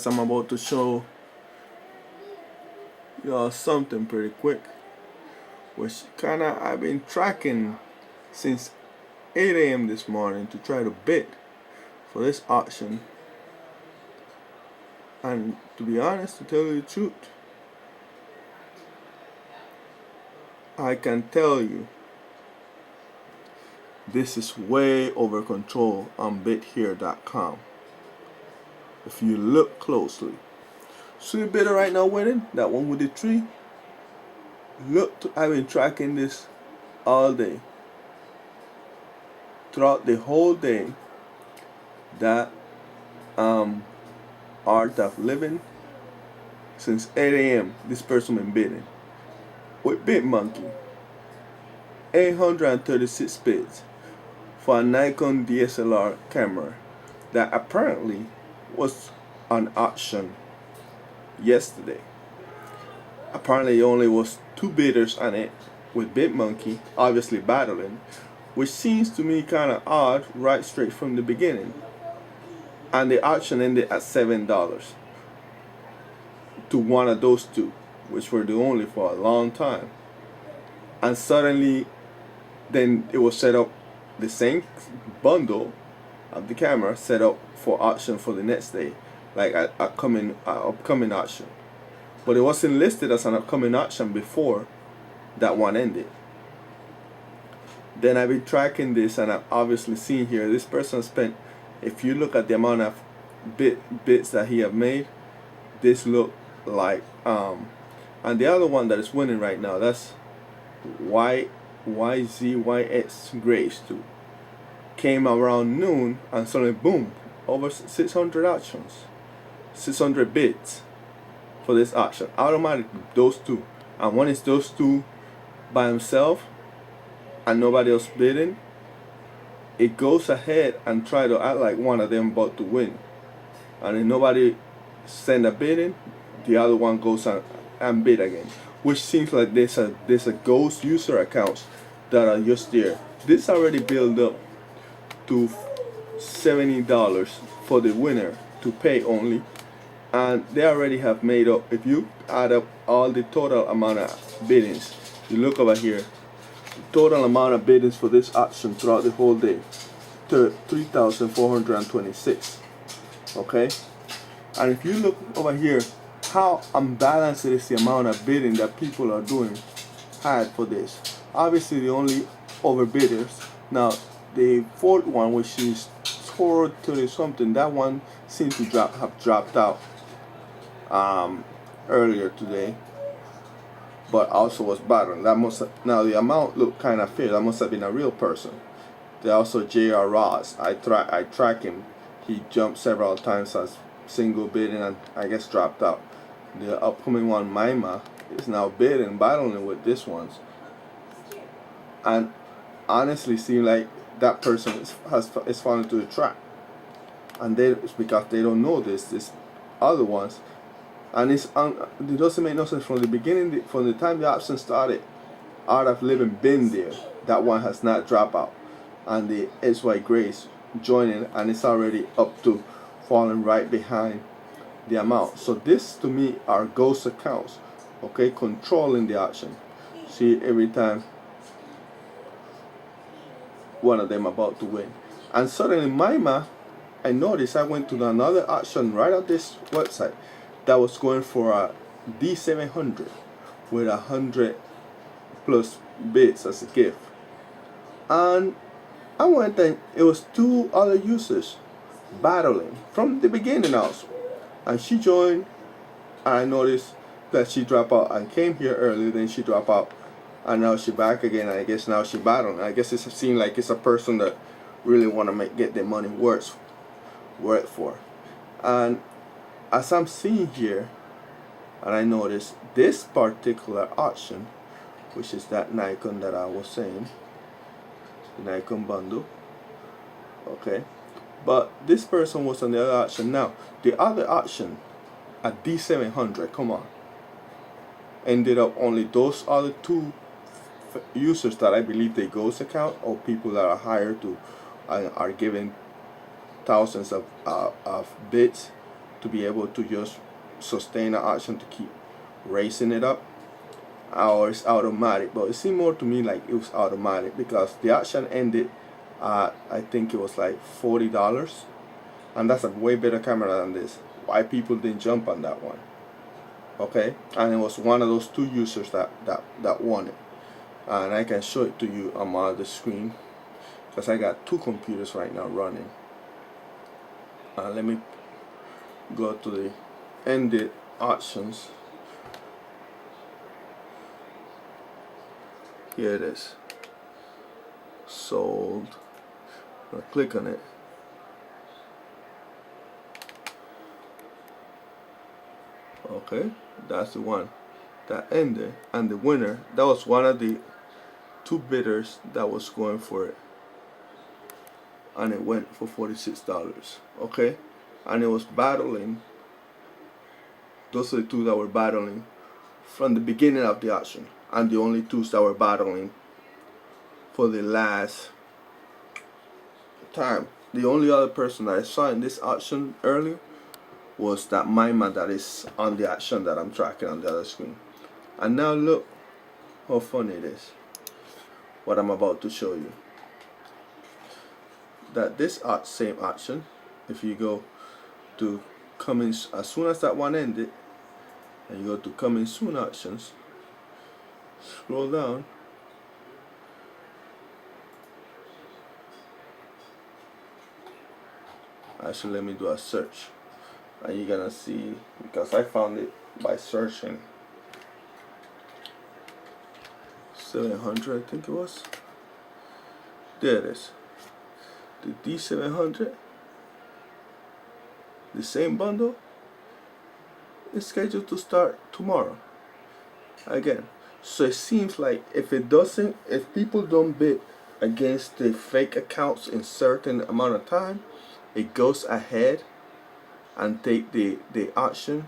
guys, I'm about to show y'all something pretty quick, which kinda I've been tracking since 8 a.m. this morning to try to bid for this auction. And to be honest, to tell you the truth, I can tell you this is way over control on bidhere.com. If you look closely, see the bidder right now winning, that one with the tree. Look, I've been tracking this all day, throughout the whole day. That ArtofLiving, since 8 a.m. this person been bidding with BitMonkey 836 bids for a Nikon DSLR camera that apparently was on auction yesterday. Apparently only was 2 bidders on it, with BitMonkey obviously battling, which seems to me kind of odd right straight from the beginning. And the auction ended at $7 to one of those two, which were the only for a long time. And suddenly then it was set up, the same bundle of the camera set up for auction for the next day, like an upcoming auction. But it wasn't listed as an upcoming auction before that one ended. Then I've been tracking this, and I've obviously seen here this person spent, if you look at the amount of bits that he have made, this look like and the other one that is winning right now, that's yxgrace too, came around noon, and suddenly boom, over 600 auctions, 600 bids for this auction. Automatically those two, and one is those two by himself and nobody else bidding, it goes ahead and try to act like one of them about to win, and if nobody send a bidding, the other one goes and bid again, which seems like there's a ghost user accounts that are just there. This already built up to $70 for the winner to pay only, and they already have made up, if you add up all the total amount of biddings, you look over here, total amount of biddings for this auction throughout the whole day, to 3,426. Okay, and if you look over here, how unbalanced is the amount of bidding that people are doing had for this. Obviously the only overbidders, now the fourth one, which is 430 something, that one seems to have dropped out earlier today, but also was battling. That must have, now the amount looked kind of fair. That must have been a real person. There also J.R. Ross. I track him. He jumped several times as single bidding and I guess dropped out. The upcoming one, Mima, is now bidding, battling with this ones, and honestly seem like that person is falling into the trap, and it's because they don't know this other ones. And it doesn't make no sense from the beginning, from the time the option started. ArtofLiving been there. That one has not dropped out, and the yxgrace joining, and it's already up to falling right behind the amount. So this to me are ghost accounts, okay, controlling the auction. See, every time one of them about to win, and suddenly Mima, I noticed, I went to another auction right on this website that was going for a D700 with 100 plus bits as a gift, and I went and it was 2 other users battling from the beginning also, and she joined, and I noticed that she dropped out and came here early, then she dropped out, and now she back again, and I guess now she battling. I guess it seems like it's a person that really want to get their money worth for. And as I'm seeing here, and I noticed this particular auction, which is that Nikon that I was saying, the Nikon bundle, okay, but this person was on the other auction. Now the other auction, a D700, come on, ended up only those other 2 users that I believe they ghost account, or people that are hired to are giving thousands of bits to be able to just sustain an auction to keep raising it up, or it's automatic. But it seemed more to me like it was automatic, because the auction ended at, I think it was like $40, and that's a way better camera than this. Why people didn't jump on that one? Okay, and it was one of those 2 users that won it, and I can show it to you on my other screen, because I got 2 computers right now running. Let me go to the ended auctions. Here it is. Sold. I'll click on it. Okay, that's the one that ended, and the winner, that was one of the 2 bidders that was going for it, and it went for $46. Okay, and it was battling. Those are the 2 that were battling from the beginning of the auction, and the only 2 that were battling for the last time. The only other person that I saw in this auction earlier was that Mima that is on the auction that I'm tracking on the other screen. And now look how funny it is, what I'm about to show you. That this same auction, if you go to coming, as soon as that one ended, and you go to coming soon auctions, scroll down, actually let me do a search, and you're gonna see, because I found it by searching 700, I think it was. There it is. The D700, the same bundle, is scheduled to start tomorrow again. So it seems like if people don't bid against the fake accounts in certain amount of time, it goes ahead and take the auction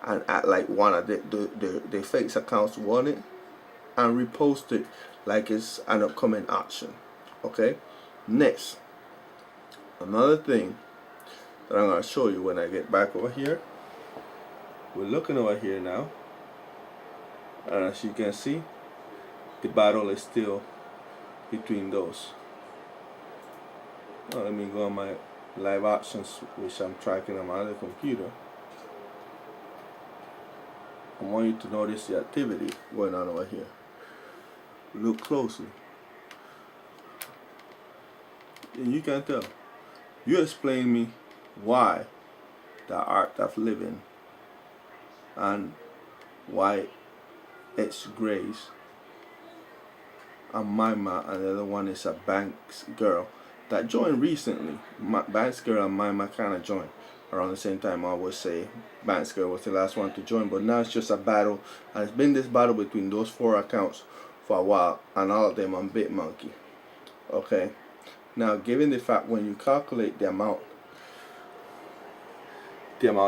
and act like one of the fake accounts won it, and repost it like it's an upcoming auction. Okay, next, another thing that I'm going to show you when I get back over here. We're looking over here now, and as you can see, the battle is still between those. Now let me go on my live auctions, which I'm tracking on my other computer. I want you to notice the activity going on over here. Look closely, and you can tell. You explain me why the ArtofLiving and yxgrace and Mima, and the other one is a Banks girl that joined recently. Banks girl and Mima kind of joined around the same time. I would say Banks girl was the last one to join, but now it's just a battle, and it's been this battle between those 4 accounts for a while, and all of them on BitMonkey. Okay, now given the fact when you calculate the amount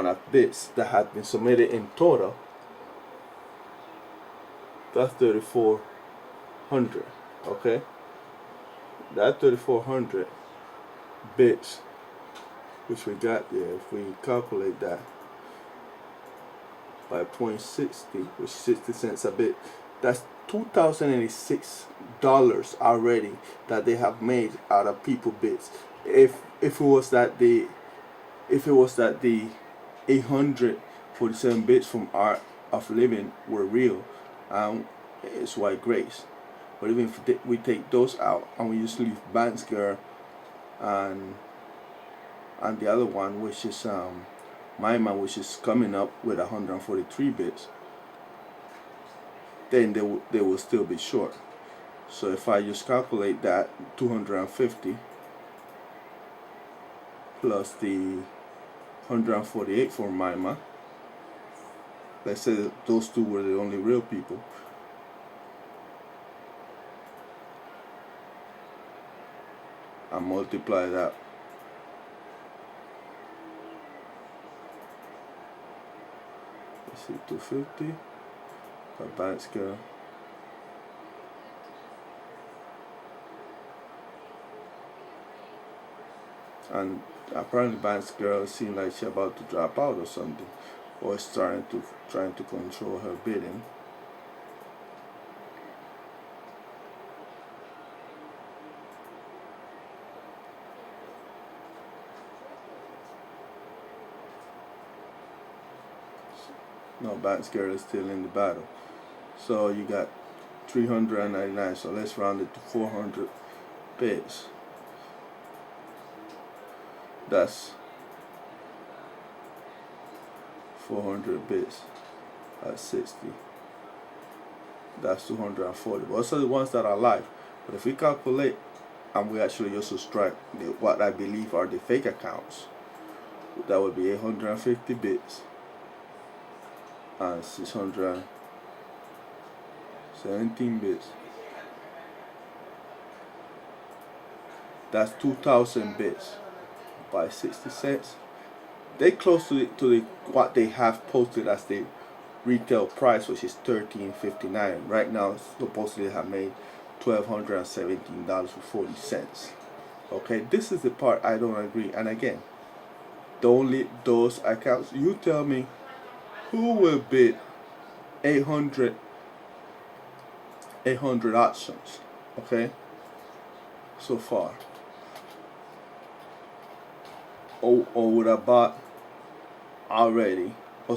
of bits that have been submitted in total, that's 3,400. Okay, that 3,400 bits, which we got there, if we calculate that by 0.60, which is 60 cents a bit, that's $2,086 already that they have made out of people bits. If it was that the 847 bits from ArtofLiving were real, it's yxgrace. But even if we take those out and we just leave Banks Girl and the other one, which is Mima, which is coming up with 143 bits, then they will still be short. So if I just calculate that 250 plus the 148 for Mima, let's say that those 2 were the only real people, and multiply that let's see, 250 by Banks Girl And apparently Banks girl seemed like she about to drop out or something, or is trying to control her bidding. No, Banks girl is still in the battle. So you got 399. So let's round it to 400 bids. That's 400 bits at 60. That's 240. Those are the ones that are live. But if we calculate and we actually just subtract what I believe are the fake accounts, that would be 850 bits and 617 bits. That's 2,000 bits by 60 cents. They close to the what they have posted as the retail price, which is $13.59. Right now, supposedly they have made $1,217.40. Okay, this is the part I don't agree. And again, don't let those accounts. You tell me, who will bid 800 auctions? Okay, so far, or would have bought already, or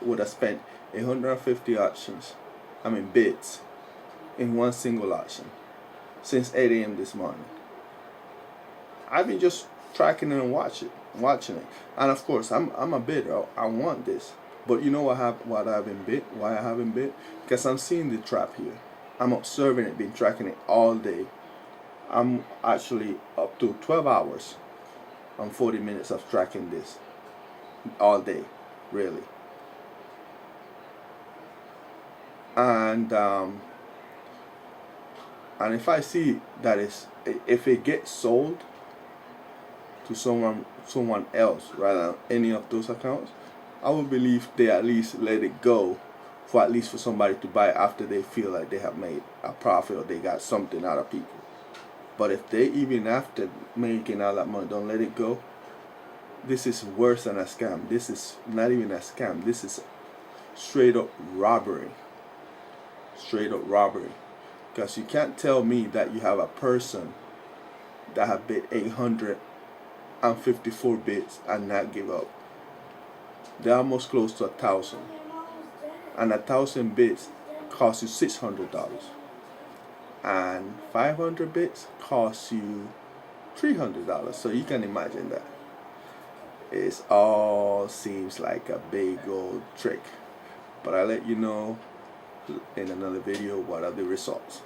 would have spent 850 auctions, bids, in one single auction since 8 a.m. this morning. I've been just tracking it and watching it, and of course I'm a bidder. I want this, but you know what I haven't bid? Why I haven't bid? Because I'm seeing the trap here. I'm observing it, been tracking it all day. I'm actually up to 12 hours and 40 minutes of tracking this all day, really. And if I see that if it gets sold to someone else rather than any of those accounts, I would believe they at least let it go for somebody to buy after they feel like they have made a profit or they got something out of people. But if they, even after making all that money, don't let it go, this is worse than a scam. This is not even a scam. This is straight up robbery. Straight up robbery. Because you can't tell me that you have a person that have bid 854 bids and not give up. They're almost close to 1,000. And 1,000 bids costs you $600. And 500 bits costs you $300. So you can imagine that. It all seems like a big old trick. But I'll let you know in another video what are the results.